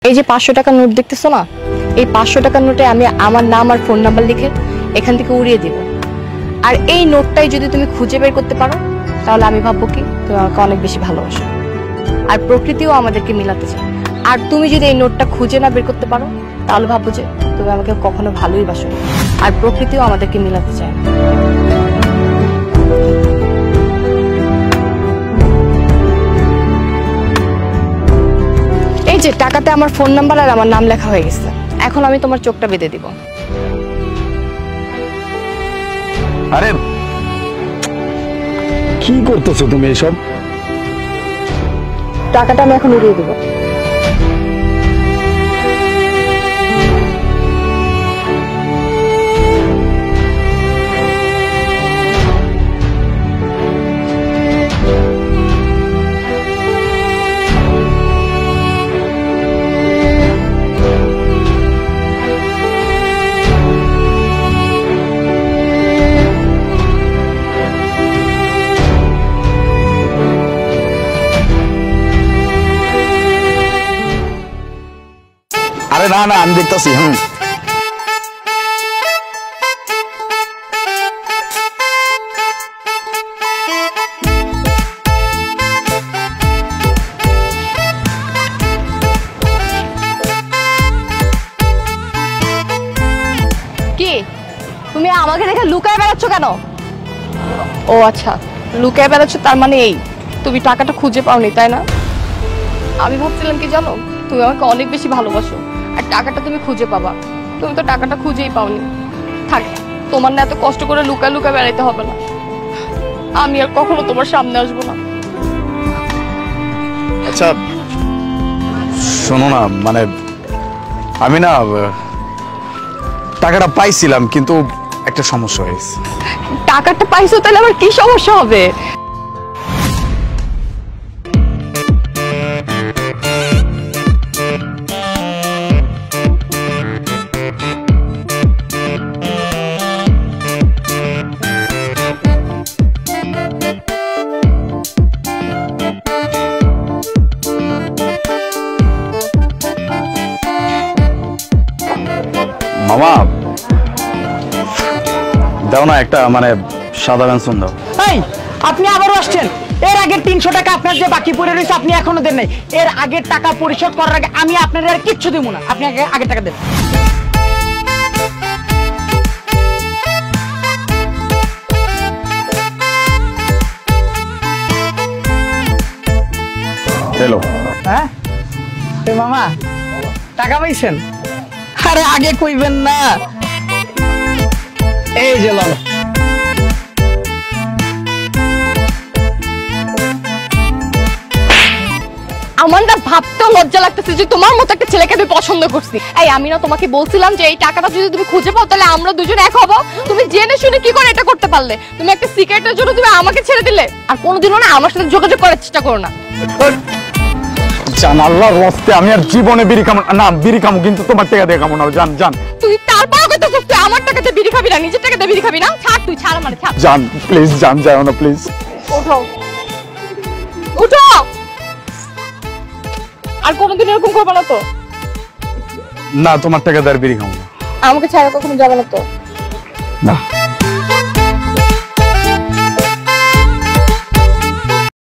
এই যে 500 টাকার নোট দেখতেছো না, এই 500 টাকার নোটে আমি আমার নাম আর ফোন নাম্বার লিখে এখান থেকে উড়িয়ে দিব। আর এই নোটটাই যদি তুমি খুঁজে বের করতে পারো তাহলে আমি ভাববো কি তুমি আমাকে অনেক বেশি ভালোবাসো, আর প্রকৃতিও আমাদেরকে মিলাতে চায়। আর তুমি যদি এই নোটটা খুঁজে না বের করতে পারো তাহলে ভাববো যে তুমি আমাকে কখনো ভালোই বাসো, আর প্রকৃতিও আমাদেরকে মিলাতে চায় না। এই যে টাকাতে আমার ফোন নাম্বার আর আমার নাম লেখা হয়ে গেছে, এখন আমি তোমার চোখটা বেঁধে দিব। আরে কি করতেছো তুমি এসব? টাকাটা আমি এখন উড়িয়ে দিব। আরে না না, আমি দেখতেছি। কি তুমি আমাকে দেখে লুকায় বেড়াচ্ছ কেন? ও আচ্ছা, লুকায় বেড়াচ্ছ তার মানে এই তুমি টাকাটা খুঁজে পাওনি, তাই না? আমি ভাবছিলাম কি জানো, তুমি আমাকে অনেক বেশি ভালোবাসো আর টাকাটা তুমি খুঁজে পাবা। তুমি তো টাকাটা খুঁজেই পাওনি। থাক, তোমার না এত কষ্ট করে লুকায় লুকায় বেড়াইতে হবে না। আমি আর কখনো তোমার সামনে আসবো না। আচ্ছা শোনো না, মানে আমি না টাকাটা পাইছিলাম, কিন্তু একটা সমস্যা হয়েছে। টাকাটা পাইছো তাহলে আমার কি সমস্যা হবে? মামা দাও না একটা, মানে সাদা পেন্সিল দাও। এই আপনি আবারও আসছেন? এর আগের 300 টাকা আপনার যে বাকি পড়ে রয়েছে আপনি এখনো দেন নাই। এর আগের টাকা পরিশোধ করার আগে আমি আপনার আর কিচ্ছু দেব না। আপনি আগে টাকা দেন। হ্যালো। হ্যাঁ মামা টাকা পাইছেন? আরে আগে কইবেন না। এই যে লন। আমার না ভাবতেও লজ্জা লাগতেছে যে তোমার মতো একটা ছেলেকে আমি পছন্দ করছি। এই আমি না তোমাকে বলছিলাম যে এই টাকাটা যদি তুমি খুঁজে পাও তাহলে আমরা দুজন এক হবো। তুমি জেনে শুনে কি করে এটা করতে পারলে? তুমি একটা সিগারেটের জন্য তুমি আমাকে ছেড়ে দিলে। আর কোনোদিনও না আমার সাথে যোগাযোগ করার চেষ্টা করো না। জান আল্লাহর রাস্তে আমি আর জীবনে বিড়ি খাবো না। বিড়ি খাবো কিন্তু তোমার টাকা দিয়ে খাবো না। জান জান তুই তারপর কত তুই আমার টাকাতে বিড়ি খাবি না, নিজের টাকাতে বিড়ি খাবি না? ছাড়, তুই ছাড়, মানে ছাড়। জান প্লিজ, জান যাও না প্লিজ। ওঠো ওঠো, আর কোনোদিন এরকম করবে না তো। না তোমার টাকা দিয়ে আর বিড়ি খাবো না। আমাকে ছাড়া কখনো যাবে না তো? না।